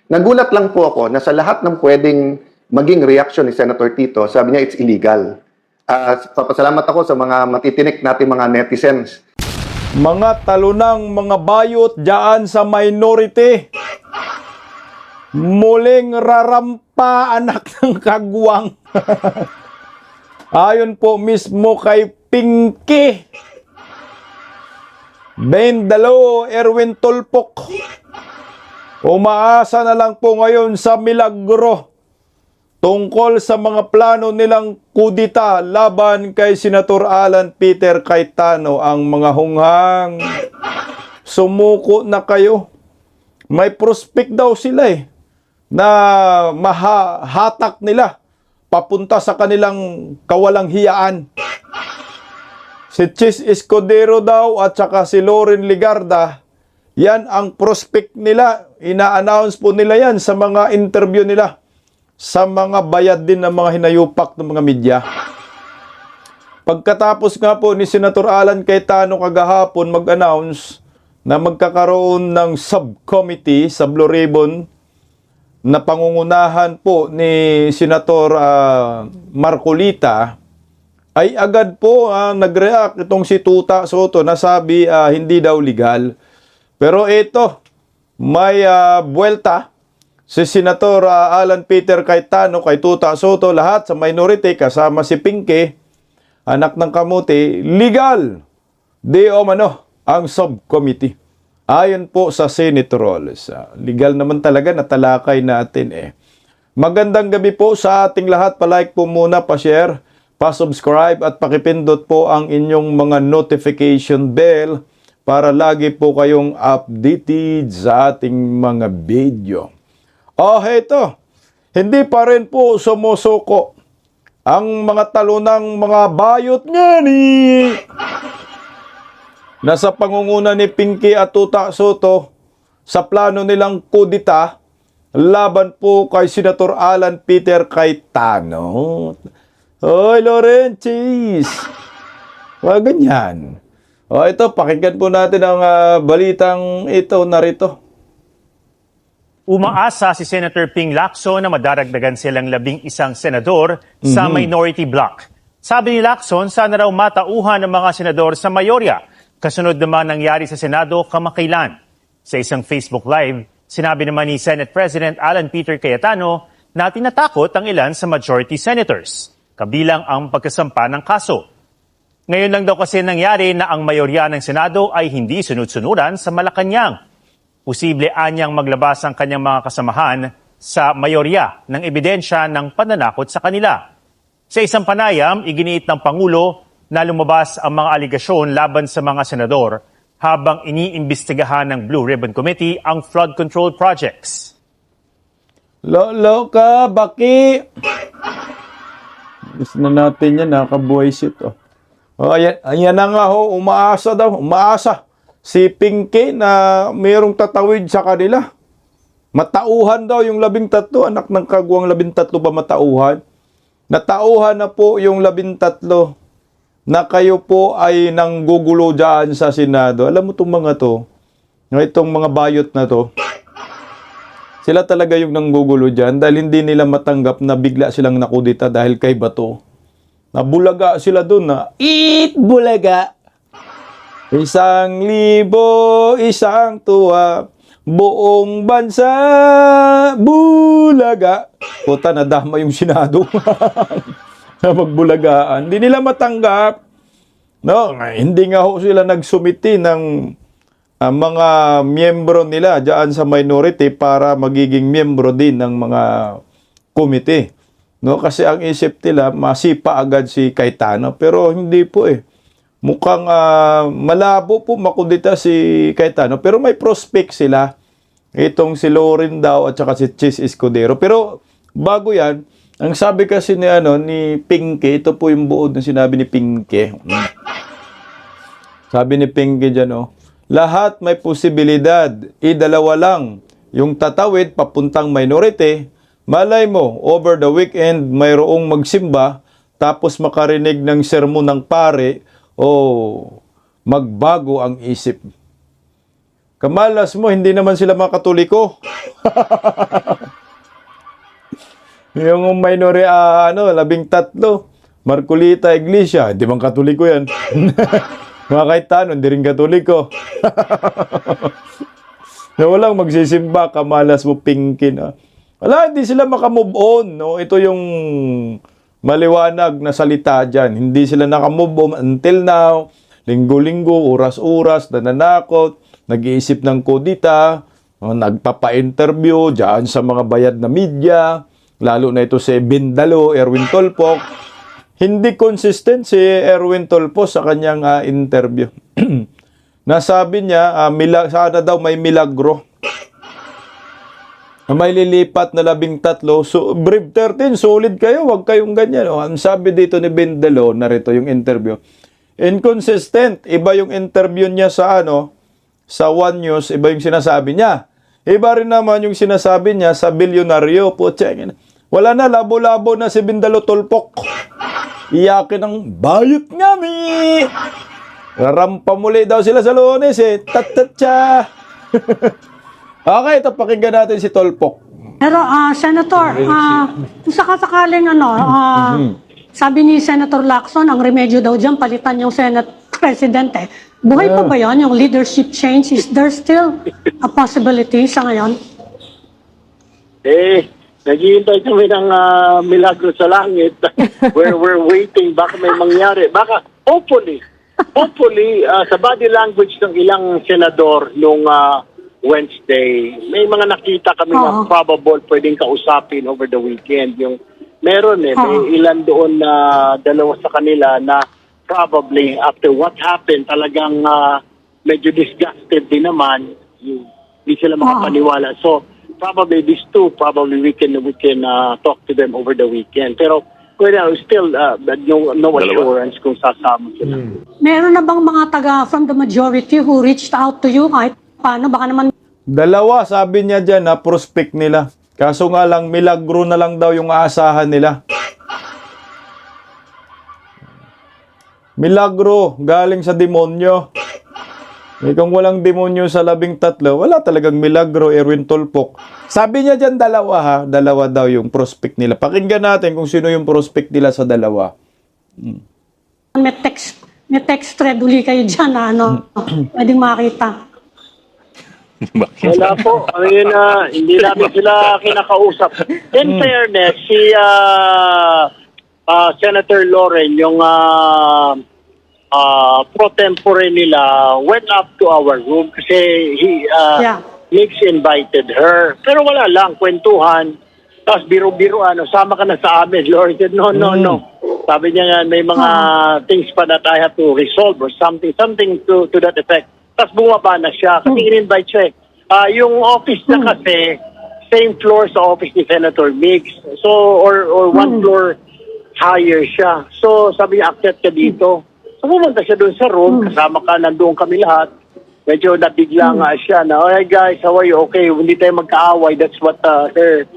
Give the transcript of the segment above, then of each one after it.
Nagulat lang po ako na sa lahat ng pwedeng maging reaction ni Senator Tito, sabi niya it's illegal. Papasalamat ako sa mga matitinik natin mga netizens. Mga talunang mga bayot dyan sa minority. Muling rarampa anak ng kagwang. Ayon po mismo kay Pinky Bendalo Erwin Tulpok. Umaasa na lang po ngayon sa milagro tungkol sa mga plano nilang kudita laban kay Senator Alan Peter Cayetano. Ang mga hunghang, sumuko na kayo. May prospect daw sila na mahahatak nila papunta sa kanilang kawalang hiyaan. Si Chis Escudero daw at saka si Loren Ligarda, yan ang prospect nila. Ina-announce po nila yan sa mga interview nila, sa mga bayad din ng mga hinayupak ng mga media. Pagkatapos nga po ni Senator Alan Cayetano kagahapon mag-announce na magkakaroon ng subcommittee sa Blue Ribbon na pangungunahan po ni Senator Marcolita, ay agad po nag-react itong si Tuta Soto na sabi hindi daw legal. Pero ito, may buwelta si Senator Alan Peter Cayetano kay Tuta Soto, lahat sa minority kasama si Pinky, anak ng kamuti, legal. Di umano ang subcommittee. Ayon po sa Senate rules. Legal naman talaga na talakay natin Magandang gabi po sa ating lahat. Pa-like po muna, pa-share, pa-subscribe at pakipindot po ang inyong mga notification bell para lagi po kayong updated sa ating mga video. Heto, hindi pa rin po sumusuko ang mga talunang mga bayot nga nasa pangunguna ni Pinky at Tuta Soto sa plano nilang kudita laban po kay Senator Alan Peter Cayetano. Hoy, Laurentis! Wag ganyan. Ito, pakinggan po natin ang balitang ito, narito. Umaasa si Senator Ping Lacson na madaragdagan silang 11 senador sa minority bloc. Sabi ni Lacson, sana raw matauhan ng mga senador sa mayorya. Kasunod naman nangyari sa Senado kamakailan. Sa isang Facebook Live, sinabi naman ni Senate President Alan Peter Cayetano na tinatakot ang ilan sa majority senators, kabilang ang pagkasampa ng kaso. Ngayon lang daw kasi nangyari na ang mayorya ng Senado ay hindi sunod-sunuran sa Malacanang. Posible anyang maglabas ang kanyang mga kasamahan sa mayorya ng ebidensya ng pananakot sa kanila. Sa isang panayam, iginiit ng Pangulo na lumabas ang mga aligasyon laban sa mga senador habang iniimbestigahan ng Blue Ribbon Committee ang flood control projects. Lolo ka, Baki! Gusto na natin yan, nakabuwisit. Ayan na nga umaasa daw, umaasa si Pinky na mayroong tatawid sa kanila. Matauhan daw yung 13, anak ng kagwang 13 ba matauhan? Natauhan na po yung 13 na kayo po ay nanggugulo dyan sa Senado. Alam mo itong mga to, itong mga bayot na to, sila talaga yung nanggugulo dyan dahil hindi nila matanggap na bigla silang nakudita dahil kay Bato. Nabulaga sila dun na, bulaga! 1,000, isang tuwa, buong bansa, bulaga. Puta, nadama yung Senado. Na magbulagaan. Hindi nila matanggap. No, hindi nga ho sila nagsumiti ng mga miyembro nila diyan sa minority para magiging miyembro din ng mga komite. No, kasi ang isip nila masipa agad si Cayetano, pero hindi po Mukhang malabo po makudita si Cayetano, pero may prospect sila. Itong si Loren daw at saka si Chis Escudero. Pero bago yan, ang sabi kasi ni Pinky, ito po yung buod na sinabi ni Pinky. Sabi ni Pinky dyan, lahat may posibilidad, dalawa lang. Yung tatawid papuntang minority, malay mo, over the weekend, mayroong magsimba, tapos makarinig ng sermon ng pare, magbago ang isip. Kamalas mo, hindi naman sila mga Katoliko. Yung minority, 13, Marcolita Iglesia, hindi bang Katoliko yan? Mga Cayetano, hindi rin Katoliko. Na walang magsisimba, kamalas mo, Pinkin. Wala, hindi sila makamove on. No? Ito yung maliwanag na salita dyan. Hindi sila nakamove on until now. Linggo-linggo, oras-oras, nananakot, nag-iisip ng kodita, nagpapa-interview dyan sa mga bayad na media, lalo na ito si Bindalo, Erwin Tolpok. Hindi consistent si Erwin Tolpok sa kanyang interview. Nasabi niya, sana daw may milagro. May lilipat na 13. So, brief 13, solid kayo, wag kayong ganyan. Ang sabi dito ni Bindalo, narito yung interview. Inconsistent, iba yung interview niya sa sa One News, iba yung sinasabi niya. Iba rin naman yung sinasabi niya sa bilyonaryo. Wala na, labo-labo na si Bindalo Tolpok. Iyakin ng bayot nga mi. Rampa muli daw sila sa Lunes Tatatcha. Okay, ito pakinggan natin si Tolpok. Pero Senator, kung sakasakaling sabi ni Senator Lacson, ang remedyo daw dyan, palitan yung Senate President Buhay pa ba yun, yung leadership change? Is there still a possibility sa ngayon? Naghihintay kami ng milagro sa langit. We're waiting, baka may mangyari. Baka, hopefully, sa body language ng ilang senador nung Wednesday, may mga nakita kami na probable pwedeng kausapin over the weekend. Yung meron may ilan doon na dalawa sa kanila na probably after what happened, talagang medyo disgusted din naman. Hindi sila makapaniwala. So, probably these two, probably we can talk to them over the weekend. Pero, still no assurance kung sasama sila. Meron na bang mga taga from the majority who reached out to you kahit paano? Baka naman Dalawa, sabi niya dyan na prospect nila. Kaso nga lang, milagro na lang daw yung aasahan nila. Milagro, galing sa demonyo. Kung walang demonyo sa 13, wala talagang milagro, Erwin Tolpok. Sabi niya dyan dalawa dalawa daw yung prospect nila. Pakinggan natin kung sino yung prospect nila sa dalawa. may text thread uli kayo dyan na pwedeng makita. Wala po. Hindi namin sila kinakausap. In fairness, si Senator Loren, yung pro tempore nila, went up to our room kasi Nix invited her. Pero wala lang, kwentuhan. Tapos biro-biro, sama ka na sa amin. Loren said, no. Sabi niya nga, may mga things pa that I have to resolve or something to that effect. Tapos bumaba na siya kasi in-invite siya yung office na kasi, same floor sa office ni Senator Mix. So, or one floor higher siya. So, sabi niya, accept ka dito. So, pumunta siya doon sa room, kasama ka, nandoon kami lahat. Medyo nabigla nga siya na, hey guys, how are you? Okay, hindi tayo magkaaway. That's what her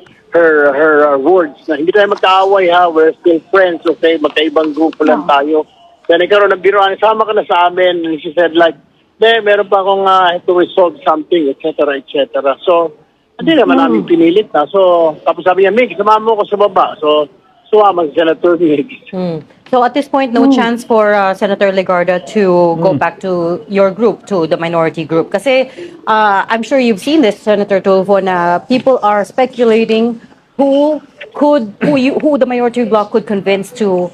words. Na hindi tayo magkaaway we're still friends. Okay, magkaibang grupo lang tayo. Then nagkaroon ng biroan, sama ka na sa amin. And she said like, meron pa akong to resolve something, etc., etc. So, hindi naman namin pinilit na. So, tapos sabi niya, Mig, samahan mo ko sa baba. So, sumama si Senator Mig. So, at this point, no chance for Senator Legarda to go back to your group, to the minority group. Kasi, I'm sure you've seen this, Senator Tulfo, na people are speculating who the minority bloc could convince to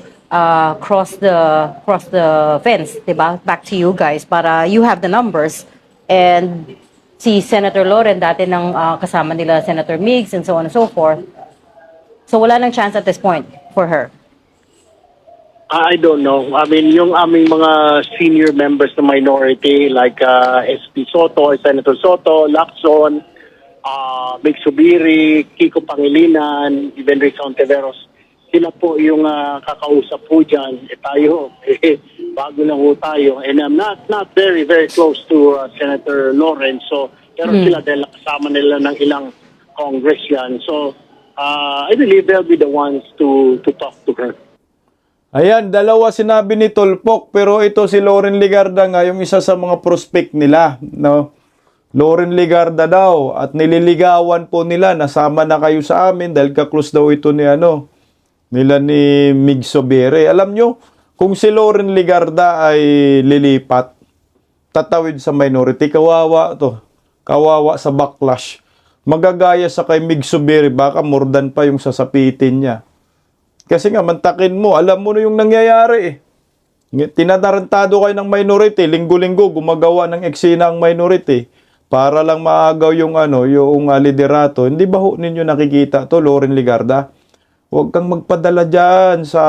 cross the fence, diba? Back to you guys para you have the numbers. And si Senator Loren dati nang kasama nila Senator Migs and so on and so forth. So wala nang chance at this point for her. I don't know. I mean, yung aming mga senior members ng minority like SP Soto, Senator Soto, Lacson, Mig Subiri, Kiko Pangilinan, even Rizon Teveros, sila po yung kakausap po dyan. Tayo, bago lang po tayo. And I'm not very, very close to Senator Lawrence. So, pero sila dahil kasama nila ng ilang Congress yan. So, I believe they'll be the ones to talk to her. Ayan, dalawa sinabi ni Tolpok, pero ito si Loren Legarda nga, yung isa sa mga prospect nila, no? Loren Legarda daw at nililigawan po nila, nasama na kayo sa amin dahil kaklose daw ito ni nila ni Mig Sobere. Alam nyo, kung si Loren Legarda ay lilipat, tatawid sa minority, kawawa to. Kawawa sa backlash. Magagaya sa kay Mig Sobere, baka more than pa yung sasapitin niya. Kasi nga, mantakin mo, alam mo na yung nangyayari eh. Tinatarantado kayo ng minority, linggo-linggo gumagawa ng eksena ang minority para lang maagaw yung yung liderato. Hindi ba ho ninyo nakikita to, Loren Legarda? Huwag kang magpadala diyan sa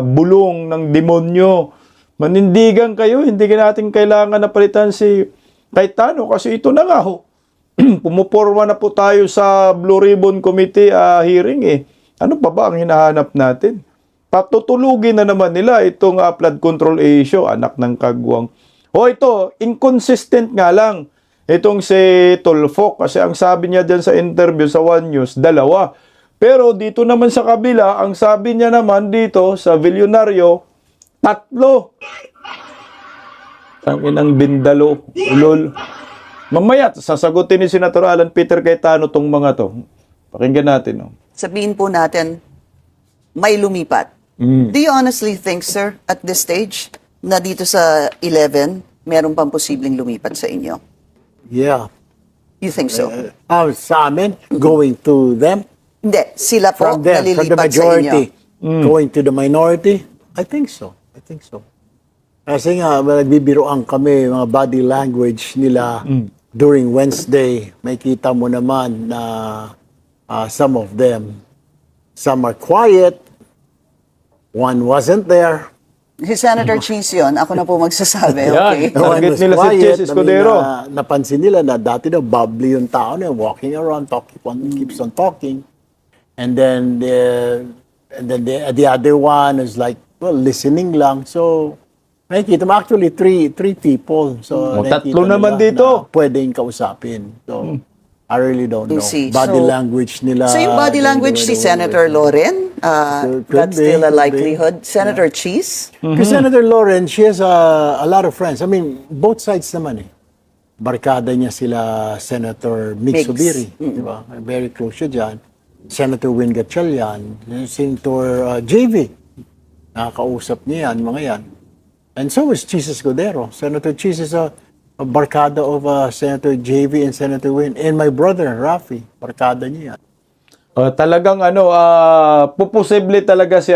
bulong ng demonyo. Manindigan kayo, hindi natin kailangan na palitan si Cayetano kasi ito na nga ho. Pumuporma na po tayo sa Blue Ribbon Committee hearing eh. Ano pa ba ang hinahanap natin? Patutulugin na naman nila itong flood control issue, anak ng kagwang. O ito, inconsistent nga lang. Itong si Tulfo, kasi ang sabi niya dyan sa interview sa One News, 2. Pero dito naman sa kabila, ang sabi niya naman dito sa Vilyonaryo, 3. Tangin ang bindalo, ulol. Mamaya, sasagutin ni Senator Alan Peter Cayetano tong mga to. Pakinggan natin. No? Sabihin po natin, may lumipat. Do you honestly think, sir, at this stage, na dito sa 11, meron pang posibleng lumipat sa inyo? Yeah. You think so? Sa amin, going to them, Hindi, sila po from them, from the nalilipat sa inyo. majority, going to the minority, I think so. I think so. Kasi nga, nagbibiroan kami, mga body language nila during Wednesday. May kita mo naman na some of them, some are quiet, one wasn't there. Si Senator Cheese yun, ako na po magsasabi, Yan. okay? Target One was nila si quiet. Chess Escudero. Napansin nila na dati daw bubbly yung tao na walking around, keeps on talking. And then the other one is like, well, listening lang. So, nakikita mo actually three people. So, O, nakikita 3 naman nila dito. na pwedeng kausapin. So, I really don't You know. see. Body So- language nila. So yung body language si Senator Loren, Could that's be, still a could be. likelihood. Senator Cheese? Because Senator Loren, she has a lot of friends. I mean, both sides naman eh. Barkada niya sila Senator Mig Migs. Zubiri, di ba? Very close siya dyan. Senator Win Gatchalian, Senator JV. Nakakausap niya yan, mga yan. And so is Chis Escudero. Senator Chis is a barkada of Senator JV and Senator Win. And my brother, Rafi, barkada niya yan. Talagang puposible talaga si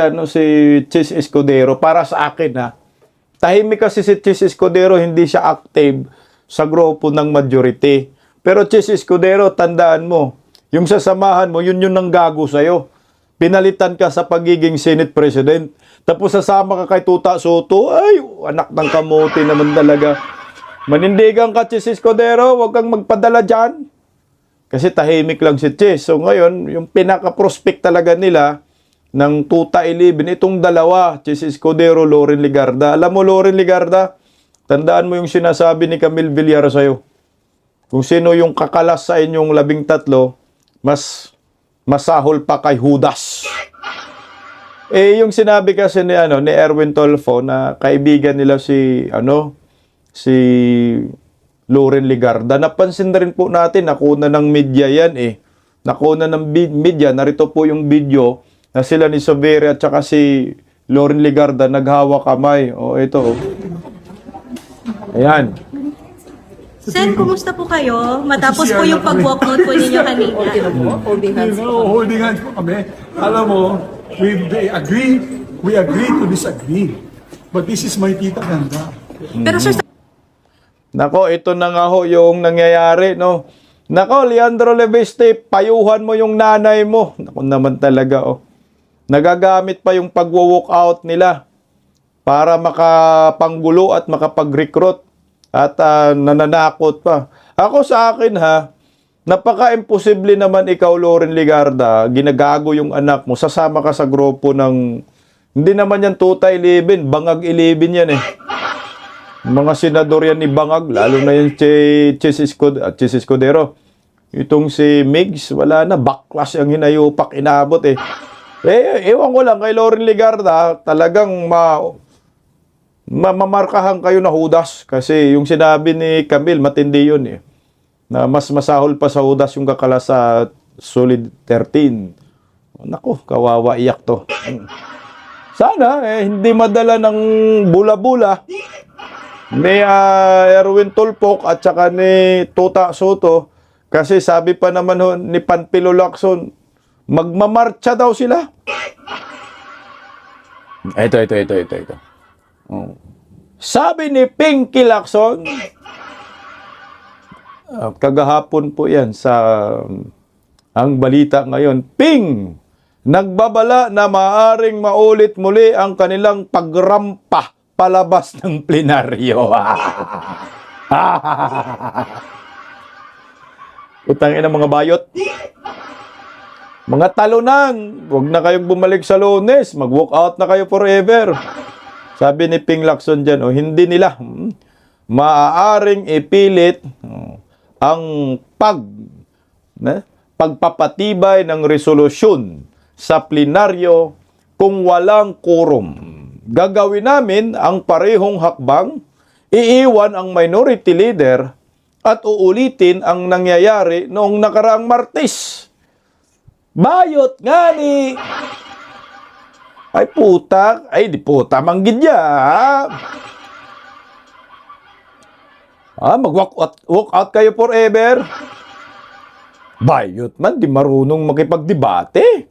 Chis Escudero para sa akin ha. Tahimik kasi si Chis Escudero, hindi siya active sa grupo ng majority. Pero Chis Escudero, tandaan mo, yung sasamahan mo, yun ang gago sa'yo. Pinalitan ka sa pagiging Senate President. Tapos sasama ka kay Tuta Soto, ay, anak ng kamote naman talaga. Manindigan ka, Chis Escudero, huwag kang magpadala dyan. Kasi tahimik lang si Chis. So ngayon, yung pinaka-prospect talaga nila ng Tuta 11, itong 2, Chis Escudero, Loren Legarda. Alam mo, Loren Legarda, tandaan mo yung sinasabi ni Camille Villar sa'yo. Kung sino yung kakalas sa inyong 13, mas masahol pa kay Judas. Yung sinabi kasi ni Erwin Tolfo na kaibigan nila si Loren Legarda. Napansin na rin po natin, nakuna ng media yan Nakuna ng media, narito po yung video na sila ni Sobere at saka si Loren Legarda naghawa kamay. Ito. Ayan. Sen, kumusta po kayo? Matapos po yung pag-walkout po ninyo kanina. Holding hands po kami. Alam mo, we agree to disagree. But this is my tita ganda. Pero sir, Nako, ito na nga ho yung nangyayari, no? Nako, Leandro Leveste, payuhan mo yung nanay mo. Nako naman talaga, Nagagamit pa yung pag-walk out nila para makapanggulo at makapag-recruit at nananakot pa. Ako sa akin napaka-imposible naman ikaw, Loren Legarda, ginagago yung anak mo, sasama ka sa grupo ng, hindi naman yan Tuta 11, Bangag 11 yan Mga senador yan ni Bangag, lalo na yung Chis Escudero. Itong si Migs, wala na, backlash ang hinayupak, inabot ewan ko lang, kay Loren Legarda, talagang mamarkahan kayo na Judas. Kasi yung sinabi ni Camille, matindi yun na mas masahol pa sa Judas yung kakala sa Solid 13. Nako, kawawa iyak to. Sana hindi madala ng bula-bula ni Erwin Tulfo at saka ni Tuta Soto, kasi sabi pa naman ni Panfilo Lacson, magmamarcha daw sila. Ito. Oh. Sabi ni Pinky Lacson, kagahapon po yan sa ang balita ngayon, Ping, nagbabala na maaring maulit muli ang kanilang pagrampa palabas ng plenaryo. Utangin ang mga bayot. Mga talunan, huwag na kayong bumalik sa Lunes, mag-walk out na kayo forever. Sabi ni Ping Lacson dyan, hindi nila maaaring ipilit ang pagpapatibay ng resolusyon sa plenaryo kung walang quorum. Gagawin namin ang parehong hakbang, iiwan ang minority leader at uulitin ang nangyayari noong nakaraang Martes. Bayot nga ni... Ay puta, di puta, manggid niya. Mag-walk out kayo forever. Bayot man, di marunong makipagdebate.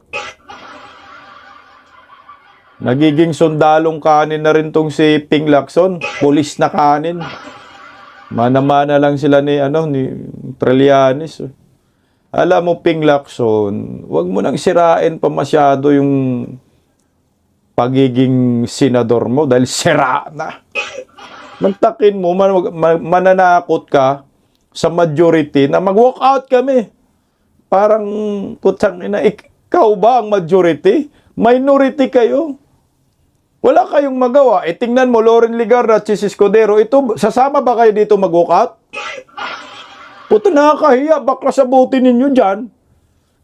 Nagiging sundalong kanin na rin tong si Ping Lacson, pulis na kanin. Mana-mana lang sila ni Trillanes. Alam mo, Ping Lacson, wag mo nang sirain pa masyado yung pagiging senador mo dahil sira na. Magtakin mo, mananakot ka sa majority na mag-walk out kami. Parang, putang ina, ikaw ba ang majority? Minority kayo. Wala kayong magawa. Tingnan mo, Loren Legarda at Chis Escudero, sasama ba kayo dito mag-walk out? Puta, nakakahiya, bakla sabutin ninyo dyan.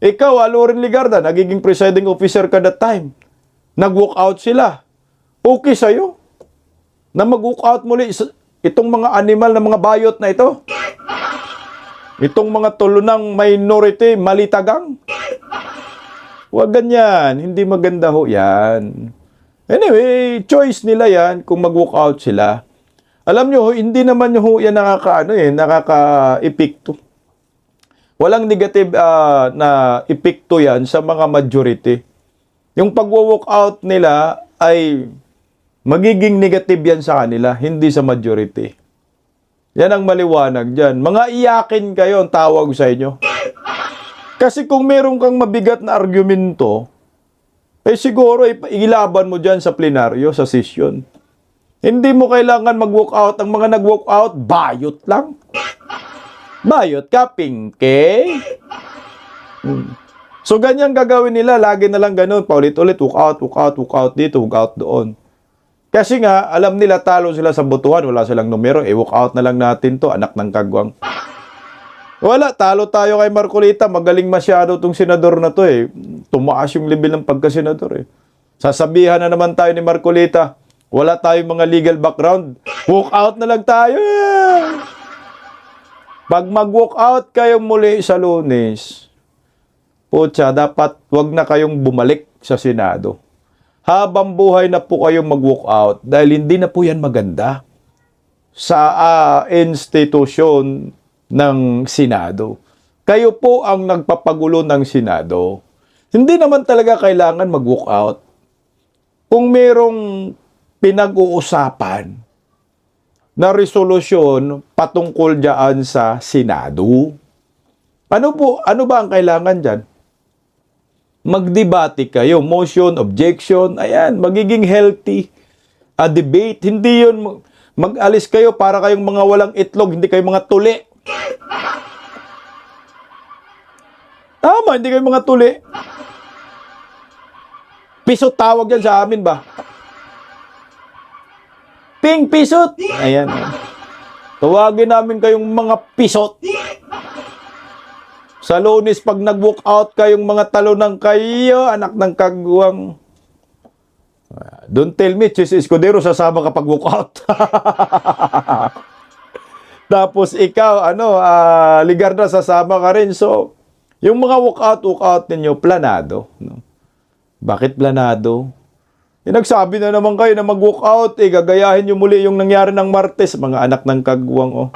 Ikaw, Loren Legarda, nagiging presiding officer ka that time. Nag-walk out sila. Okay sa'yo na mag-walk out muli itong mga animal na mga bayot na ito. Itong mga tulunang minority, malitagang. Huwag ganyan. Hindi maganda ho yan. Anyway, choice nila yan kung mag-walk out sila. Alam nyo, hindi naman nyo yan nakaka-epekto. Walang negative na epekto yan sa mga majority. Yung pag-walk out nila ay magiging negative yan sa kanila, hindi sa majority. Yan ang maliwanag dyan. Mga iyakin kayo ang tawag sa inyo. Kasi kung meron kang mabigat na argumento, siguro ilaban mo dyan sa plenaryo, sa session. Hindi mo kailangan mag-walk out. Ang mga nag-walk out, bayot lang. Bayot ka, Pinky. So, ganyan gagawin nila. Lagi na lang ganun. Paulit-ulit, walk out dito, walk out doon. Kasi nga, alam nila talo sila sa botohan. Wala silang numero. Walk out na lang natin to, anak ng kagwang. Wala, talo tayo kay Marcolita. Magaling masyado tong senador na to Tumaas yung level ng pagka-senador Sasabihan na naman tayo ni Marcolita, wala tayong mga legal background. Walk out na lang tayo. Pag mag-walk out kayo muli sa Lunes, putya, dapat wag na kayong bumalik sa Senado. Habang buhay na po kayong mag-walk out dahil hindi na po yan maganda sa institusyon ng Senado. Kayo po ang nagpapagulo ng Senado. Hindi naman talaga kailangan mag-walk out. Kung merong pinag-uusapan na resolusyon patungkol dyan sa Senado, ano ba ang kailangan dyan? Magdebate kayo, motion, objection, ayan, magiging healthy debate. Hindi yun, mag-alis kayo para kayong mga walang itlog, hindi kayo mga tuli. Tama, hindi kayo mga tuli. Pisot tawag yan sa amin ba? Ping pisot. Ayan. Tawagin namin kayong mga pisot. Sa Lunes, pag nag-walk out kayong mga talonang kayo, anak ng kagwang. Don't tell me, Chis Escudero, sasama kapag walk out. Tapos ikaw, Ligarda, sasama ka rin. So, yung mga walkout ninyo, planado. No? Bakit planado? Nagsabi na naman kayo na mag-walkout, gagayahin nyo muli yung nangyari ng Martes, mga anak ng kagwang, oh.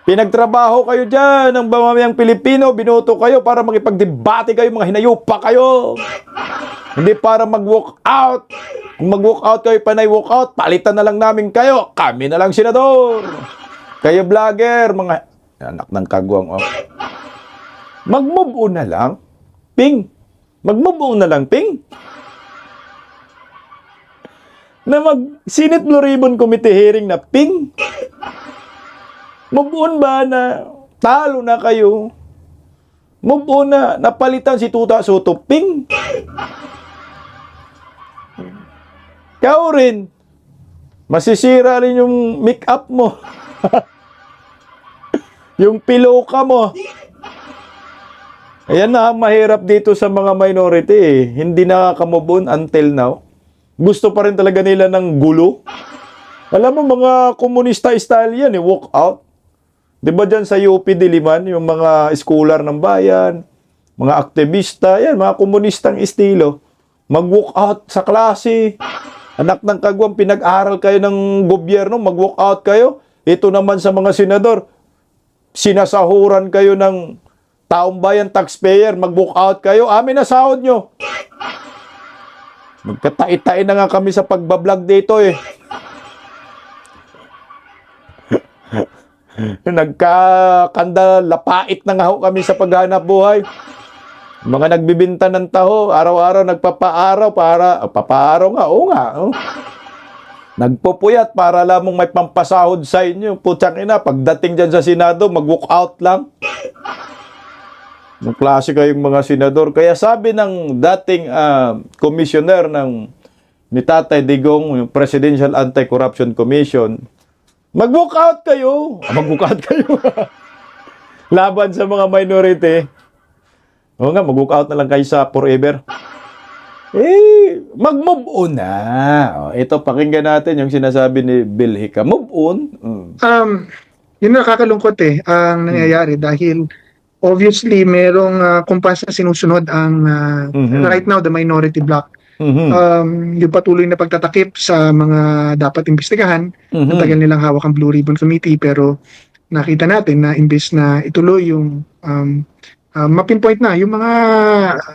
Pinagtrabaho kayo dyan ng mamamayang Pilipino, binoto kayo para makipagdebate kayo, mga hinayupa kayo. Hindi para mag-walkout. Kung mag-walkout kayo, panay walkout, palitan na lang namin kayo. Kami na lang senador. Kayo vlogger, mga anak ng kagwang, oh. Mag-move on na lang, Ping. Mag-move on na lang, Ping. Na mag-Senate Blue Ribbon Committee hearing na, Ping. Move on ba na talo na kayo? Move on na napalitan si Tuta Soto, Ping. Kaya rin, masisira rin yung make-up mo. Yung piloka mo. Ayan na ang mahirap dito sa mga minority eh. Hindi nakaka-move on until now. Gusto pa rin talaga nila ng gulo. Alam mo, mga komunista style yan eh, walk out. Di ba dyan sa UP Diliman, yung mga scholar ng bayan, mga aktivista, yan, mga komunistang estilo. Mag-walk out sa klase. Anak ng kagwang, pinag-aral kayo ng gobyerno, mag-walk out kayo. Ito naman sa mga senador, sinasahuran kayo ng taong bayan, taxpayer, mag-walk out kayo, amin na sahod nyo. Magkatai-tai na nga kami sa pagbablog dito eh. Nagkakanda, lapait na nga ho kami sa paghanap buhay. Mga nagbibinta ng taho, araw-araw nagpapaaraw para, papaaraw nga, oo nga. Oh. Nagpupuyat para lamang may pampasahod sa inyo. Putsang ina, pagdating dyan sa Senado, mag-walk out lang. Ng klase kayong mga senador. Kaya sabi ng dating commissioner ni Tatay Digong, yung Presidential Anti-Corruption Commission, mag-walk out kayo. Mag-walk out kayo. Laban sa mga minority. Oo nga, mag-walk out na lang kayo sa forever. Mag-move on na. Ito, pakinggan natin yung sinasabi ni Bill Hica. Move on. Yun nakakalungkot ang nangyayari dahil obviously merong kumpas na sinusunod ang right now the minority bloc. Yung patuloy na pagtatakip sa mga dapat imbestigahan. Ang tagal nilang hawak ang Blue Ribbon Committee, pero nakita natin na imbes na ituloy yung mapinpoint na yung mga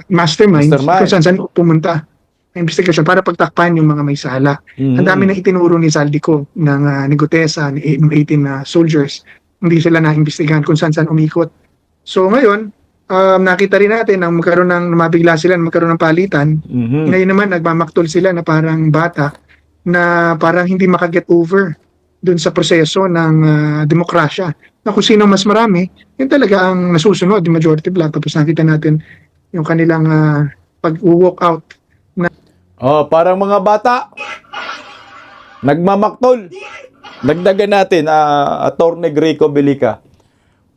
masterminds kung saan pumunta ang investigation para pagtakpan yung mga may sala. Ang dami na itinuro ni Zaldico ng ni Gutesa, ni 18 soldiers. Hindi sila na-imbestigahan kung saan umikot. So ngayon, nakita rin natin na magkaroon ng mabigla sila, magkaroon ng palitan. Ngayon naman, nagmamaktol sila na parang bata na parang hindi makaget over dun sa proseso ng demokrasya. Na kung sino mas marami, yun talaga ang nasusunod, yung majority bloc. Tapos nakita natin yung kanilang pag-walk out. Parang mga bata. Nagmamaktol. Dagdagan natin, Attorney Greco Belica.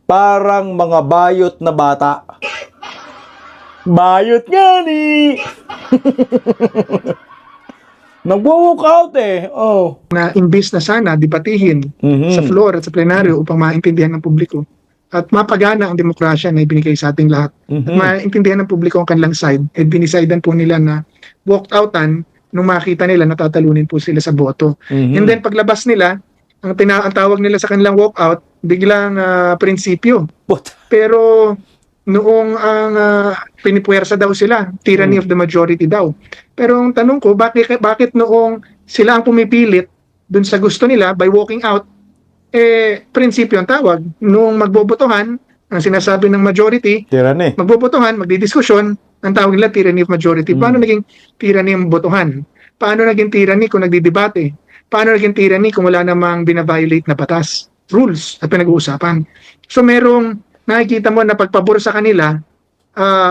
Parang mga bayot na bata. Bayot nga ni! Nag-walk out Na imbis na sana debatihin sa floor at sa plenaryo upang maintindihan ng publiko at mapagana ang demokrasya na ibinigay sa ating lahat. At maintindihan ng publiko ang kanilang side. At binisidean po nila na walk outan nung makita nila natatalunin po sila sa boto. And then paglabas nila, ang tawag nila sa kanilang walk out, biglang prinsipyo. Pero noong ang pinipuwersa daw sila, tyranny of the majority daw. Pero ang tanong ko, bakit noong sila ang pumipilit dun sa gusto nila by walking out, prinsipyo ang tawag. Noong magbobotohan, ang sinasabi ng majority, tyranny. Magbobotohan, magdidiskusyon, ang tawag nila tyranny of majority. Paano naging tyranny ang botohan? Paano naging tyranny kung nagdidebate? Paano naging tyranny kung wala namang binaviolate na batas, rules at pinag-uusapan? So merong nakikita mo na pagpabor sa kanila,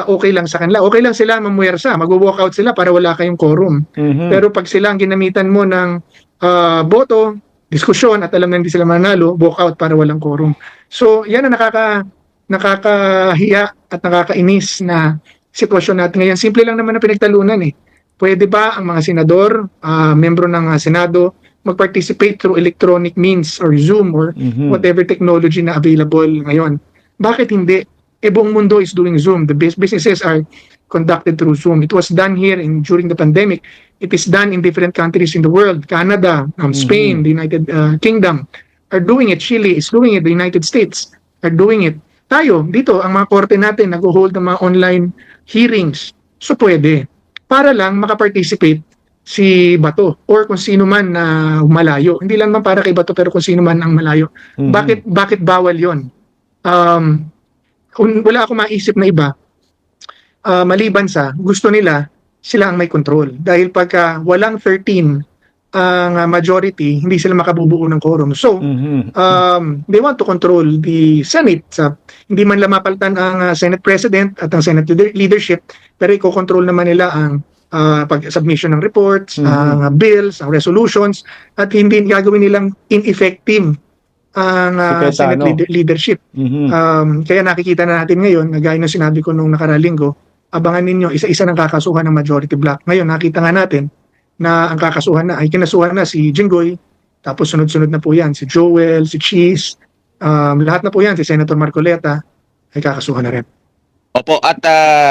okay lang sa kanila. Okay lang sila mamuwersa, mag-walk out sila para wala kayong quorum. Pero pag sila ang ginamitan mo ng boto, diskusyon at alam na hindi sila manalo, walk out para walang quorum. So yan ang nakakahiya at nakakainis na sitwasyon natin ngayon. Simple lang naman na pinagtalunan Pwede ba ang mga senador, membro ng Senado, mag-participate through electronic means or Zoom or whatever technology na available ngayon. Bakit hindi? Buong mundo is doing Zoom. The businesses are conducted through Zoom. It was done here during the pandemic. It is done in different countries in the world. Canada, Spain, the United Kingdom are doing it. Chile is doing it. The United States are doing it. Tayo, dito, ang mga korte natin nag-hold ng mga online hearings. So pwede. Para lang makaparticipate si Bato or kung sino man na malayo. Hindi lang man para kay Bato pero kung sino man ang malayo. Bakit bawal yon? Wala ako maisip na iba. Maliban sa gusto nila sila ang may control. Dahil pagka walang 13 ang majority, hindi sila makabubuo ng quorum. So, they want to control the Senate. Hindi man lang mapalitan ang Senate President at ang Senate leadership, pero i-control naman nila ang pag-submission ng reports, ang bills, ang resolutions, at hindi gagawin nilang ineffective ang Senate leadership. Kaya nakikita na natin ngayon, gaya ng sinabi ko nung nakaralinggo, abangan ninyo, isa-isa ng kakasuhan ng majority block. Ngayon, nakita nga natin na ang kakasuhan na, ay kinasuhan na si Jinggoy, tapos sunod-sunod na po yan, si Joel, si Cheese, lahat na po yan, si Senator Marcoleta, ay kakasuhan na rin. Opo, at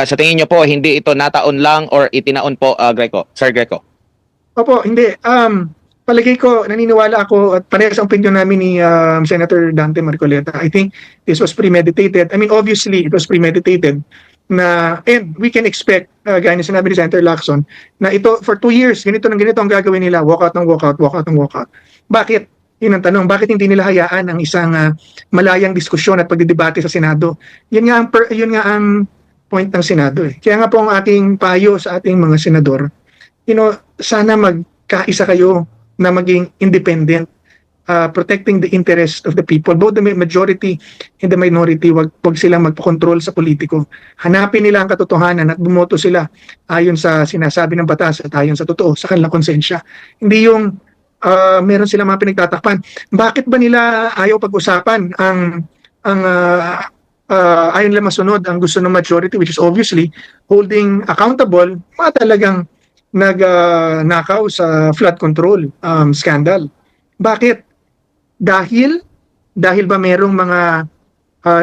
sa tingin nyo po, hindi ito nataon lang or itinaon po, Greco? Sir Greco? Opo, hindi. Palagay ko, naniniwala ako at parehas ang opinion namin ni Senator Dante Marcoleta. I think this was premeditated. I mean, obviously, it was premeditated na, and we can expect, gaya na sinabi ni Senator Lacson, na ito, for 2 years, ganito ang gagawin nila, walkout ng walkout, walkout ng walkout. Bakit? Yun ang tanong, bakit hindi nila hayaan ang isang malayang diskusyon at pagdidebate sa Senado? Yun nga ang point ng Senado. Kaya nga po ang ating payo sa ating mga senador, sana magkaisa kayo na maging independent, protecting the interest of the people, both the majority and the minority. Wag silang magpakontrol sa politiko. Hanapin nila ang katotohanan at bumoto sila ayon sa sinasabi ng batas at ayon sa totoo, sa kanilang konsensya. Hindi yung meron silang mga pinagtatakpan. Bakit ba nila ayaw pag-usapan ang ayaw nila masunod ang gusto ng majority, which is obviously holding accountable mga talagang nagnakaw sa flood control scandal. Bakit? Dahil ba merong mga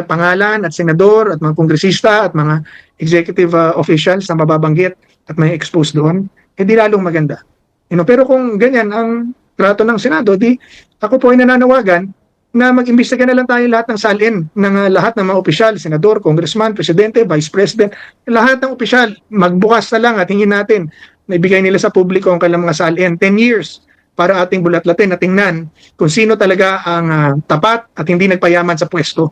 pangalan at senador at mga kongresista at mga executive officials na mababanggit at may expose doon, di lalong maganda. Pero kung ganyan ang trato ng Senado, di ako po ay nananawagan na mag-imbestiga na lang tayo lahat ng salin ng lahat ng mga opisyal, senador, congressman, presidente, vice president, lahat ng opisyal, magbukas na lang at hingin natin na ibigay nila sa publiko ang kanilang mga salin. 10 years para ating bulat-latin at tingnan kung sino talaga ang tapat at hindi nagpayaman sa pwesto.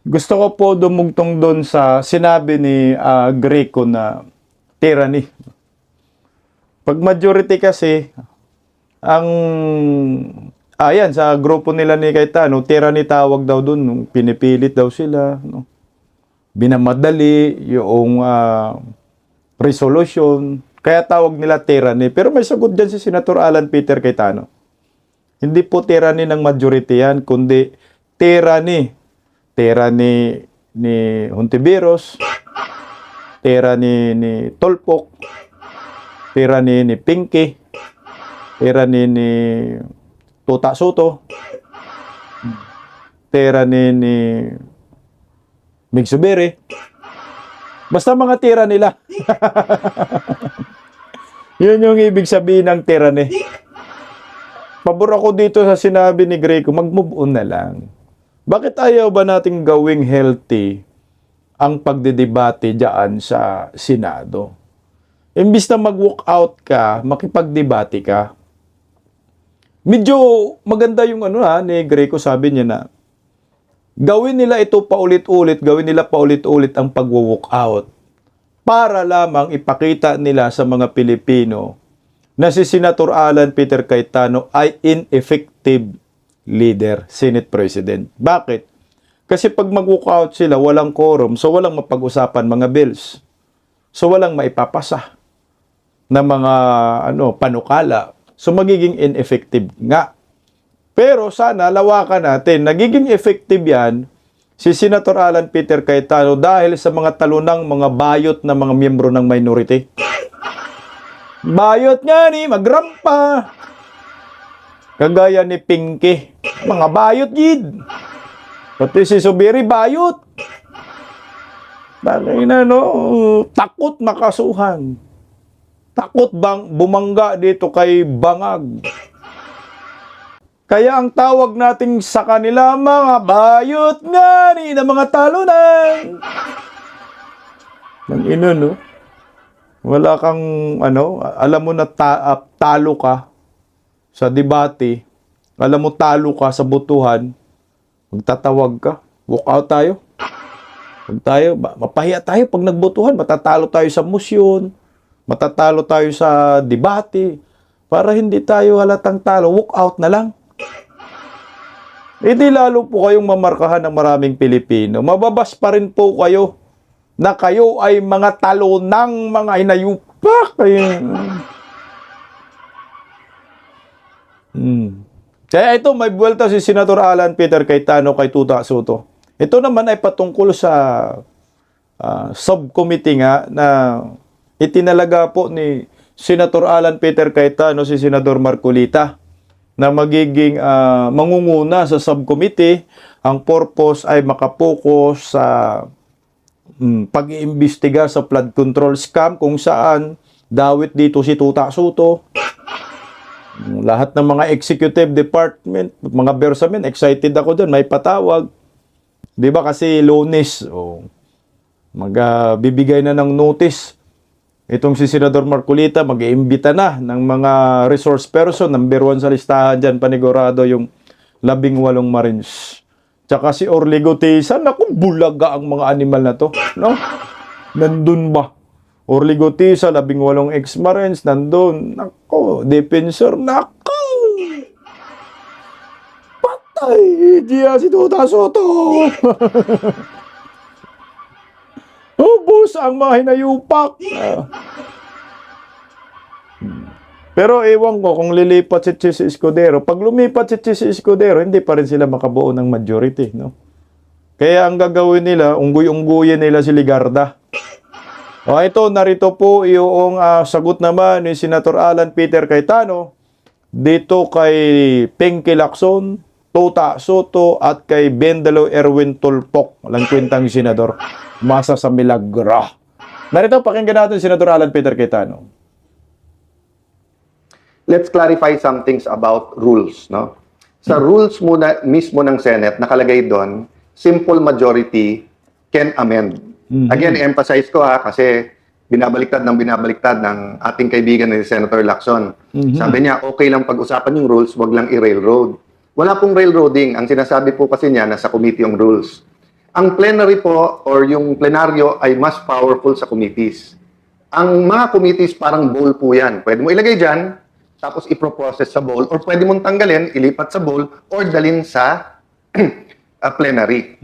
Gusto ko po dumugtong doon sa sinabi ni Greco na tyranny. Pag majority kasi, ang ayan, sa grupo nila ni Cayetano, tyranny tawag daw doon, pinipilit daw sila, binamadali yung resolution, kaya tawag nila tyranny. Pero may sagot dyan si Senator Alan Peter Cayetano. Hindi po tyranny ng majority yan, kundi tyranny ni Hontiveros, tyranny ni Tolpok, tyranny ni Pinky, tyranny ni Tuta Soto, tyranny ni Migsubere. Basta mga tira nila. Yun yung ibig sabihin ng tyranny. Pabor ako dito sa sinabi ni Greco, mag-move on na lang. Bakit ayaw ba nating gawing healthy ang pagdedebate dyan sa Senado? Imbis na mag-walk out ka, makipagdebate ka. Medyo maganda yung ni Greco, sabi niya na gawin nila ito paulit-ulit, gawin nila paulit-ulit ang pag-walk out para lamang ipakita nila sa mga Pilipino na si Senator Alan Peter Cayetano ay ineffective leader, Senate President. Bakit? Kasi pag mag-walk out sila, walang quorum, so walang mapag-usapan mga bills. So walang maipapasa na mga panukala. So magiging ineffective nga. Pero sana lawakan natin. Nagiging effective yan si Senator Alan Peter Cayetano dahil sa mga talunang mga bayot na mga miyembro ng minority. Bayot nga ni, magrampa. Kagaya ni Pinky. Mga bayot, gid. Pati si Subiri, bayot. Bagay na, no? Takot makasuhan. Takot bang bumangga dito kay Bangag. Kaya ang tawag nating sa kanila, mga bayot nga ni na mga talunan. Nang ino, no? Wala kang, alam mo na talo ka sa debate, alam mo talo ka sa botohan, magtatawag ka, walk out tayo. Mapahiya tayo pag nagbotohan, matatalo tayo sa motion, matatalo tayo sa debate, para hindi tayo halatang talo, walk out na lang. Hindi lalo po kayong mamarkahan ng maraming Pilipino. Mababas pa rin po kayo na kayo ay mga talo ng mga hinayupak. Kaya ito, may buwelta si Senator Alan Peter Cayetano kay Tuta Soto. Ito naman ay patungkol sa subcommittee nga na itinalaga po ni Senator Alan Peter Cayetano si Senador Marcolita na magiging mangunguna sa subcommittee. Ang purpose ay makapokus sa pag-iimbestiga sa flood control scam kung saan dawit dito si Tuta Soto. Lahat ng mga executive department, mga bersamin, excited ako doon, may patawag. 'Di ba kasi Lunes, magbibigay na ng notice. Itong si Senador Marcolita, mag-iimbita na ng mga resource person, number 1 sa listahan dyan, panigurado yung 18 Marines. Tsaka si Orligo Tisan, naku, bulaga ang mga animal na to. No? Nandun ba? Orligo Tisan, 18 ex-Marines, nandun. Naku, defensor, naku! Patay! Diya si Tuta Soto! Ubus ang mga hinayupak! Pero ewan ko kung lilipat si Chis Escudero. Pag lumipat si Chis Escudero, hindi pa rin sila makabuo ng majority, no? Kaya ang gagawin nila, unggoy-unggoyin nila si Ligarda. Ito, narito po yung sagot naman ni Senator Alan Peter Cayetano dito kay Pinky Lacson, Tuta Soto at kay Bendelo Erwin Tulfok, walang kwentang senador. Masa sa milagra. Narito, pakinggan natin Senator Alan Peter Cayetano. Let's clarify some things about rules, no? Sa rules muna mismo ng Senate, nakalagay doon, simple majority can amend. Again, emphasize ko kasi binabaliktad ng ating kaibigan ni Senator Lacson. Sabi niya, okay lang pag-usapan yung rules, wag lang i-railroad. Wala pong railroading. Ang sinasabi po kasi niya, nasa committee yung rules. Ang plenary po, or yung plenaryo, ay mas powerful sa committees. Ang mga committees, parang bowl po yan. Pwede mo ilagay dyan, tapos i-process sa bowl, or pwede mong tanggalin, ilipat sa bowl, or dalin sa plenary.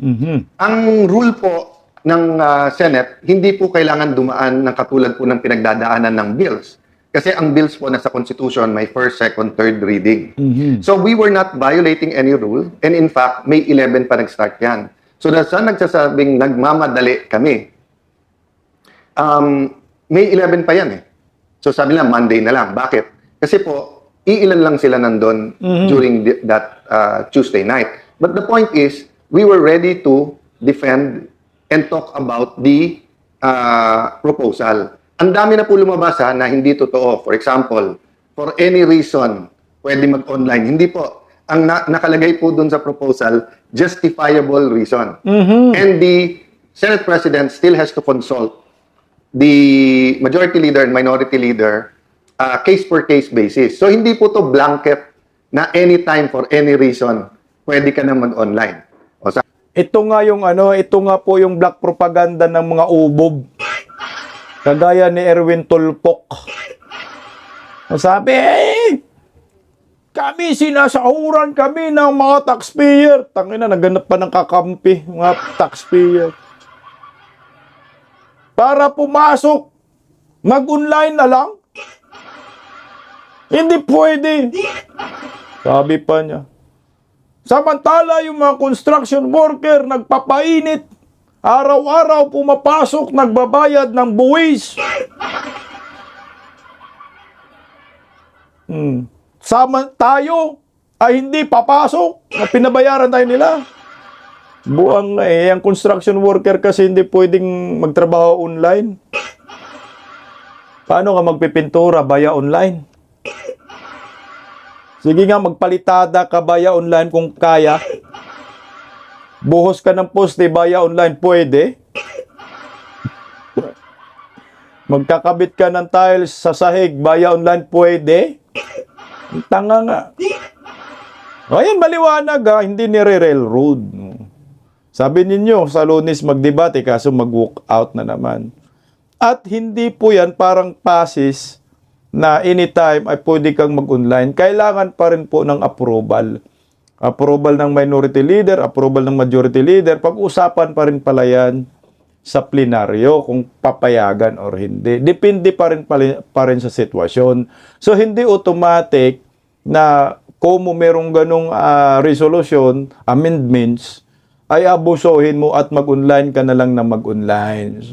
Ang rule po ng Senate, hindi po kailangan dumaan ng katulad po ng pinagdadaanan ng bills. Kasi ang bills po nasa Constitution, may first, second, third reading. So we were not violating any rule, and in fact, May 11 pa nag-start yan. So saan nagsasabing nagmamadali kami? May 11 pa yan eh. So sabi nila, Monday na lang. Bakit? Kasi po, iilan lang sila nandun during that Tuesday night. But the point is, we were ready to defend and talk about the proposal. Ang dami na po lumabas na hindi totoo. For example, for any reason, pwede mag-online. Hindi po. Ang nakalagay po dun sa proposal, justifiable reason. And the Senate President still has to consult the Majority Leader and Minority Leader case-per-case basis. So, hindi po to blanket na anytime for any reason, pwede ka na mag-online. Ito nga po yung black propaganda ng mga ubob. Kagaya ni Erwin Tulfok. Sabi, kami sinasahuran kami ng mga taxpayer. Tangina, naganap pa ng kakampi, mga taxpayer. Para pumasok, mag-online na lang. Hindi pwede. Sabi pa niya. Samantala yung mga construction worker nagpapainit. Araw-araw pumapasok, nagbabayad ng buwis. Tayo, ay hindi papasok. Pinabayaran tayo nila. Buang ang construction worker kasi hindi pwedeng magtrabaho online. Paano ka magpipintura via online? Sige nga, magpalitada ka via online kung kaya. Buhos ka ng poste via online, pwede. Magkakabit ka ng tiles sa sahig via online, pwede. Tanga nga. Ayan, maliwanag ha, hindi nire-railroad. Sabi ninyo, sa Lunes magdebate, kaso mag-walk out na naman. At hindi po yan parang passes na anytime ay pwede kang mag-online. Kailangan pa rin po ng approval. Approval ng minority leader, approval ng majority leader. Pag-usapan pa rin pala yan sa plenaryo kung papayagan or hindi. Depende pa rin sa sitwasyon. So, hindi automatic na kung merong ganong resolution, amendments, ay abusuhin mo at mag-online ka na lang na mag-online.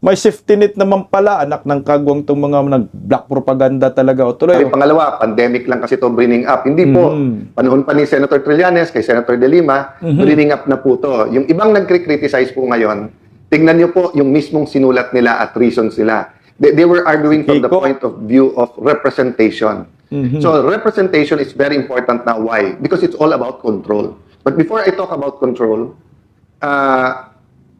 May safety net naman pala, anak ng kagwang itong mga nag-black propaganda talaga. O tuloy. Pangalawa, pandemic lang kasi ito bringing up. Hindi po, panahon pa ni Senator Trillanes, kay Senator De Lima, bringing up na po to. Yung ibang nagkri-criticize po ngayon, tingnan niyo po yung mismong sinulat nila at reasons nila. They were arguing from the point of view of representation. So representation is very important now. Why? Because it's all about control. But before I talk about control,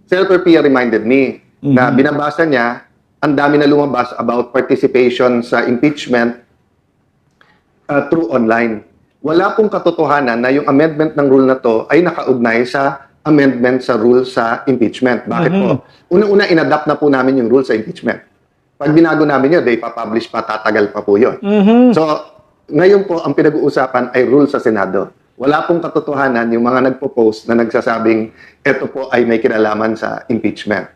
Senator Pia reminded me na binabasa niya, ang dami na lumabas about participation sa impeachment through online. Wala pong katotohanan na yung amendment ng rule na to ay nakaugnay sa amendment sa rule sa impeachment. Bakit po? Una-una, inadapt na po namin yung rule sa impeachment. Pag binago namin yun, they papublish pa, tatagal pa po yun. So, ngayon po, ang pinag-uusapan ay rule sa Senado. Wala pong katotohanan yung mga nagpo-post na nagsasabing ito po ay may kinalaman sa impeachment.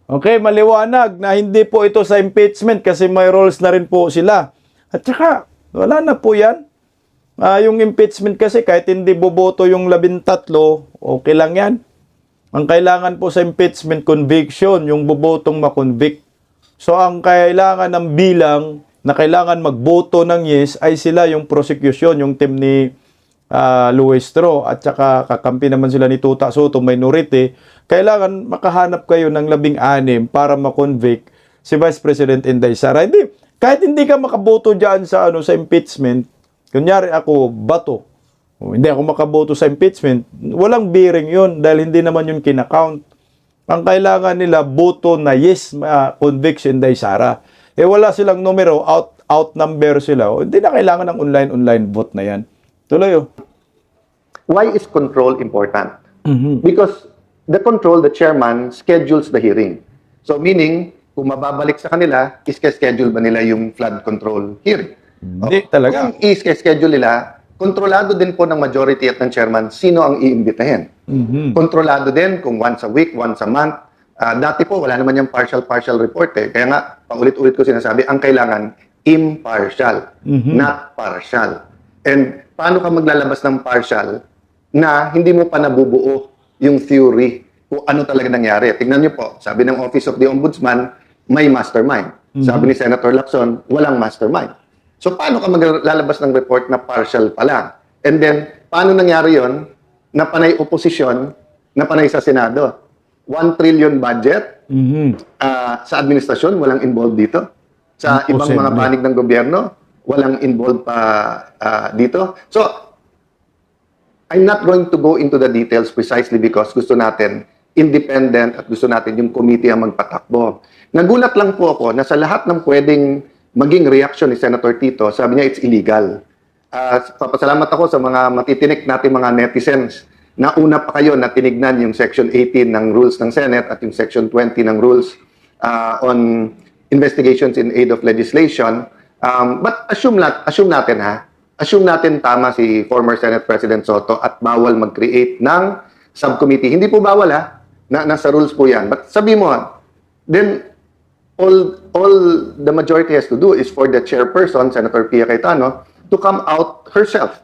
Okay, maliwanag na hindi po ito sa impeachment kasi may roles na rin po sila. At saka, wala na po yan. Yung impeachment kasi kahit hindi boboto yung 13, okay lang yan. Ang kailangan po sa impeachment, conviction, yung bobotong makonvict. So, ang kailangan ng bilang na kailangan magboto ng yes ay sila yung prosecution, yung team ni Luestro at saka kakampi naman sila ni Tuta Soto, minority. Kailangan makahanap kayo ng 16 para makonvict si Vice President Inday Sara. Hindi, kahit hindi ka makaboto dyan sa, sa impeachment, kunyari ako, bato, hindi ako makaboto sa impeachment, walang bearing yun dahil hindi naman yun kinakount. Ang kailangan nila, boto na yes, conviction Inday Sara. Wala silang numero, outnumber sila. Hindi na kailangan ng online vote na yan. Tuloy. Why is control important? Because the control, the chairman schedules the hearing. So meaning, kung mababalik sa kanila, iske-schedule ba nila yung flood control hearing? Hindi talaga. Kung iske-schedule nila, kontrolado din po ng majority at ng chairman sino ang iimbitahin. Kontrolado din kung once a week, once a month. Dati po, wala naman yung partial report eh. Kaya nga, paulit-ulit ko sinasabi, ang kailangan, impartial, not partial. And paano ka maglalabas ng partial na hindi mo pa nabubuo yung theory kung ano talaga nangyari? Tingnan niyo po, sabi ng Office of the Ombudsman, may mastermind. Sabi ni Senator Lacson, walang mastermind. So paano ka maglalabas ng report na partial pa lang? And then, paano nangyari yon na panay oposisyon, na panay sa Senado? 1 trillion budget sa administrasyon, walang involved dito. Sa ibang mga panig ng gobyerno, walang involved pa dito. So, I'm not going to go into the details precisely because gusto natin independent at gusto natin yung committee ang magpatakbo. Nagulat lang po ako na sa lahat ng pwedeng maging reaction ni Senator Tito, sabi niya it's illegal. Papasalamat ako sa mga matitinik natin mga netizens. Nauna pa kayo na tinignan yung Section 18 ng rules ng Senate at yung Section 20 ng rules on investigations in aid of legislation. But assume natin assume natin tama si former Senate President Soto at bawal mag-create ng subcommittee. Hindi po bawal nasa rules po yan. But sabi mo, then all the majority has to do is for the chairperson, Senator Pia Cayetano, to come out herself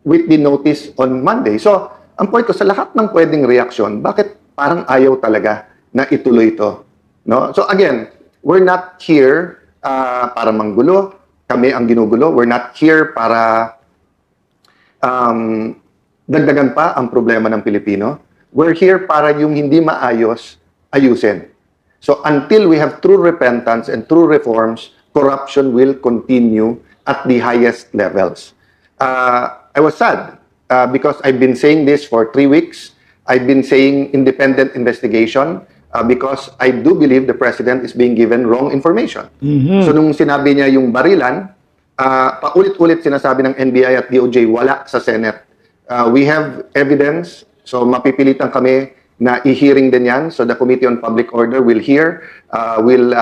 with the notice on Monday. So, ang point ko, sa lahat ng pwedeng reaksyon, bakit parang ayaw talaga na ituloy ito? No? So again, we're not here para manggulo. Kami ang ginugulo. We're not here para dagdagan pa ang problema ng Pilipino. We're here para yung hindi maayos, ayusin. So until we have true repentance and true reforms, corruption will continue at the highest levels. I was sad because I've been saying this for 3 weeks. I've been saying independent investigation because I do believe the president is being given wrong information. So nung sinabi niya yung barilan, paulit-ulit sinasabi ng NBI at DOJ, wala sa Senate. We have evidence, so mapipilitan kami na i-hearing din yan. So the Committee on Public Order will hear, will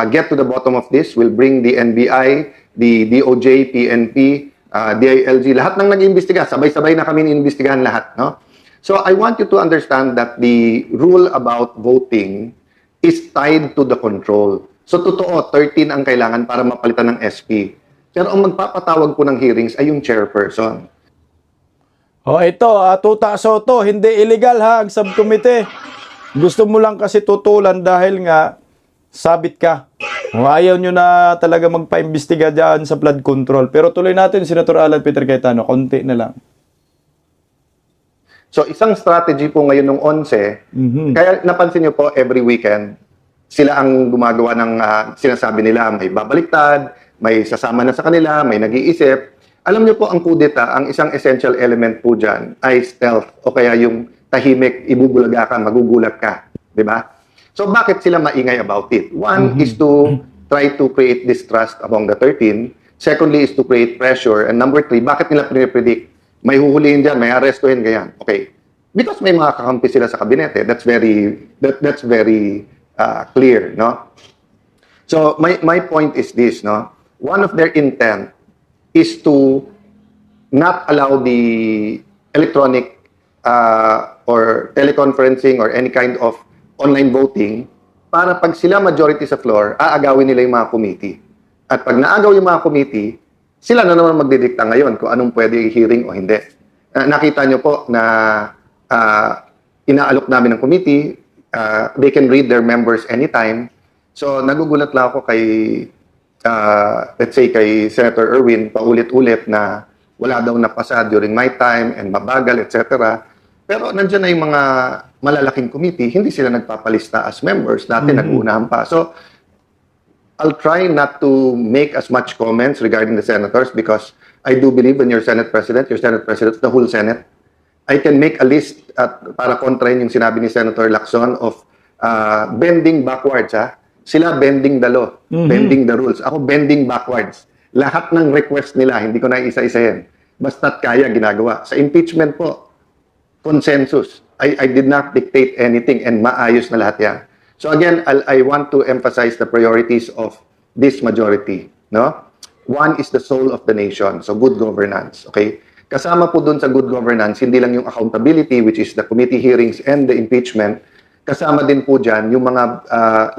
get to the bottom of this, will bring the NBI, the DOJ, PNP, DILG, lahat ng nag-iimbestiga, sabay-sabay na kami niimbestigahan lahat, no? So I want you to understand that the rule about voting is tied to the control. So totoo, 13 ang kailangan para mapalitan ng SP. Pero ang magpapatawag po ng hearings ay yung chairperson. Oh, ito, Tuta Soto, hindi illegal ha ang subcommittee. Gusto mo lang kasi tutulan dahil nga sabit ka. Ayaw nyo na talaga magpa-imbestiga dyan sa flood control. Pero tuloy natin, Senator Alan Peter Cayetano, konti na lang. So isang strategy po ngayon ng 11, kaya napansin niyo po every weekend, sila ang gumagawa ng sinasabi nila, may babaliktad, may sasama na sa kanila, may nag-iisip. Alam niyo po ang kudeta, ang isang essential element po dyan ay stealth o kaya yung tahimik, ibubulaga ka, magugulat ka. Di ba? So bakit sila maingay about it? One is to try to create distrust among the 13. Secondly is to create pressure. And number 3, bakit nila predict? May huhulihin dyan, may arrestuhin, ganyan. Okay. Because may mga kakampi sila sa kabinete, that's very clear, no? So my point is this, no? One of their intent is to not allow the electronic or teleconferencing or any kind of online voting para pag sila majority sa floor, aagawin nila yung mga committee. At pag naagaw yung mga committee, sila na naman magdidikta ngayon kung anong pwede i-hearing o hindi. Nakita nyo po na inaalok namin ng committee, they can read their members anytime. So nagugulat lang ako kay, let's say kay Senator Erwin, paulit-ulit na wala daw napasa during my time and mabagal, etc. Pero nandiyan na yung mga malalaking committee, hindi sila nagpapalista as members, dati nag-uunahan pa. So I'll try not to make as much comments regarding the senators because I do believe when you're Senate President, the whole Senate. I can make a list para kontrahin yung sinabi ni Senator Lacson of bending backwards. Sila bending the law, bending the rules. Ako bending backwards. Lahat ng request nila, hindi ko na isa-isahin. Basta't kaya, ginagawa. Sa impeachment po, consensus. I did not dictate anything and maayos na lahat yan. So again, I want to emphasize the priorities of this majority. No? One is the soul of the nation, so good governance. Okay? Kasama po dun sa good governance, hindi lang yung accountability, which is the committee hearings and the impeachment. Kasama din po dyan yung mga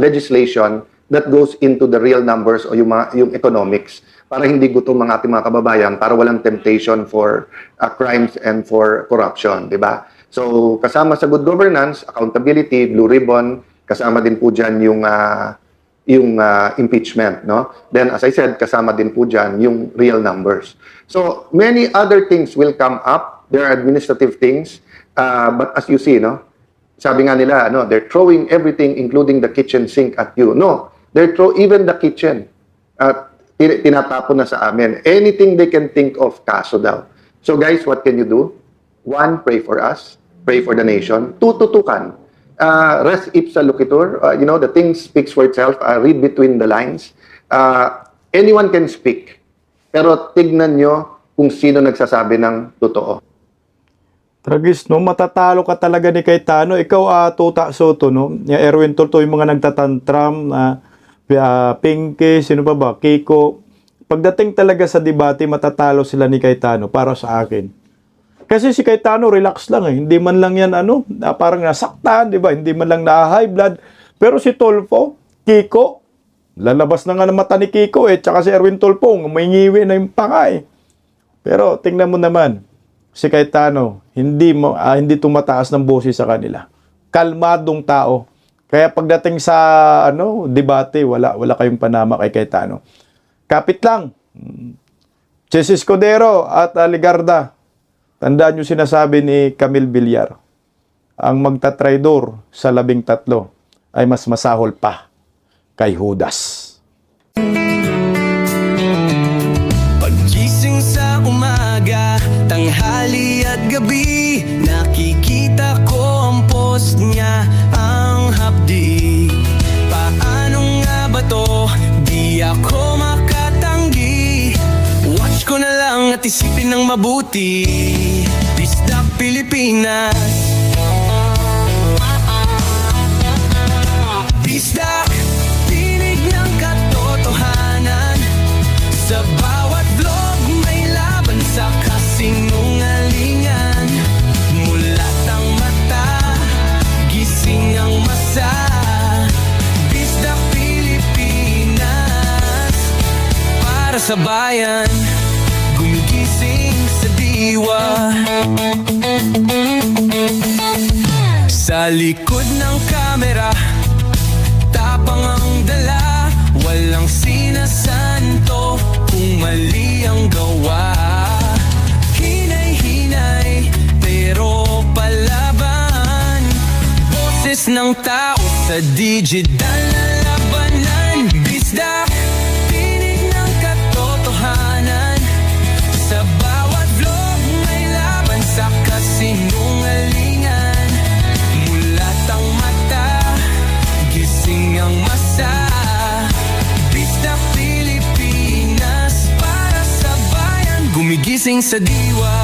legislation that goes into the real numbers o yung economics para hindi gutom ang ating mga kababayan, para walang temptation for crimes and for corruption. Diba? So kasama sa good governance, accountability, blue ribbon, kasama din po dyan yung impeachment, no? Then, as I said, kasama din po dyan yung real numbers. So, many other things will come up. There are administrative things. But as you see, no? Sabi nga nila, no, they're throwing everything, including the kitchen sink at you. No, they're even the kitchen. Tinatapon na sa amin. Anything they can think of, kaso daw. So, guys, what can you do? One, pray for us. Pray for the nation. Two, tutukan. Res ipsa loquitur, the thing speaks for itself. Read between the lines. Anyone can speak. Pero tignan nyo kung sino nagsasabi ng totoo. Tragis, no? Matatalo ka talaga ni Cayetano. Ikaw, Tuta Soto, no? Erwin Tulto, yung mga nagtatantram, Pinky, sino pa ba? Kiko. Pagdating talaga sa debate, matatalo sila ni Cayetano para sa akin. Kasi si Cayetano, relax lang eh. Hindi man lang yan, parang nasaktan, di ba? Hindi man lang na-high blood. Pero si Tulfo, Kiko, lalabas na nga ng mata ni Kiko eh. Tsaka si Erwin Tulfo, may ngiwi na yung panga eh. Pero tingnan mo naman, si Cayetano, hindi tumataas ng boses sa kanila. Kalmadong tao. Kaya pagdating sa debate, wala kayong panama kay Cayetano. Kapit lang. Ches Escudero at Ligarda, tandaan nyo sinasabi ni Camille Villar, ang magtatraidor sa 13 ay mas masahol pa kay Judas. Paggising sa umaga, tanghali at gabi, nakikita ko ang post niya, ang hapdi. Paano nga ba to? Di ako makatanggi. Watch ko na lang at isipin ng mabuti. Bisdak Pilipinas. Bisdak, tinig ng katotohanan. Sa bawat vlog may laban sa kasinungalingan. Mulat ang mata, gising ang masa. Bisdak Pilipinas, para sa bayan, gumigising sa diwa. Sa likod ng kamera, tapang ang dala, walang sinasanto kung mali ang gawa. Hinay-hinay, pero palaban. Boses ng tao sa digital na labanan. Bisdak, tinig ng katotohanan. Sa bawat vlog may laban sa kasinungalingan. Mulat ang mata, gising ang masa. Bisdak Pilipinas, para sa bayan, gumigising sa diwa.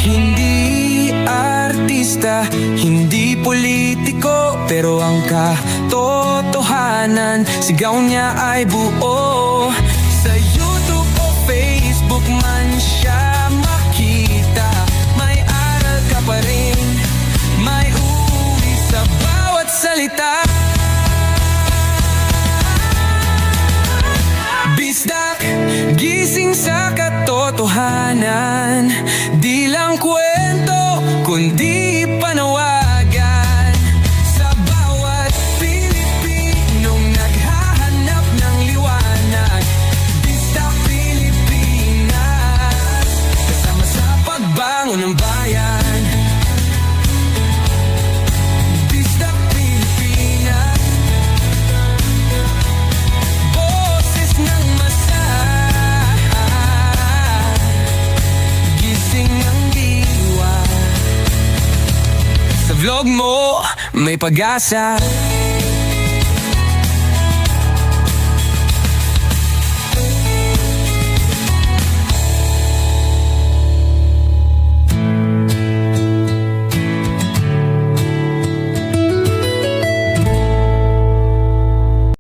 Hindi artista, hindi politiko, pero ang katotohanan, sigaw niya ay buo. Sa YouTube o Facebook man siya makita, may aral ka pa rin, may uwi sa bawat salita. Bisdak, gising sa katotohanan, di lang kwento, kundi panawagan. Sa bawat Pilipinong naghahanap ng liwanag. Bisdak Pilipinas, kasama sa pagbangon ng bayan. Bisdak Pilipinas, boses ng masa, gising ang diwa. Sa vlog mo, may pag-asa.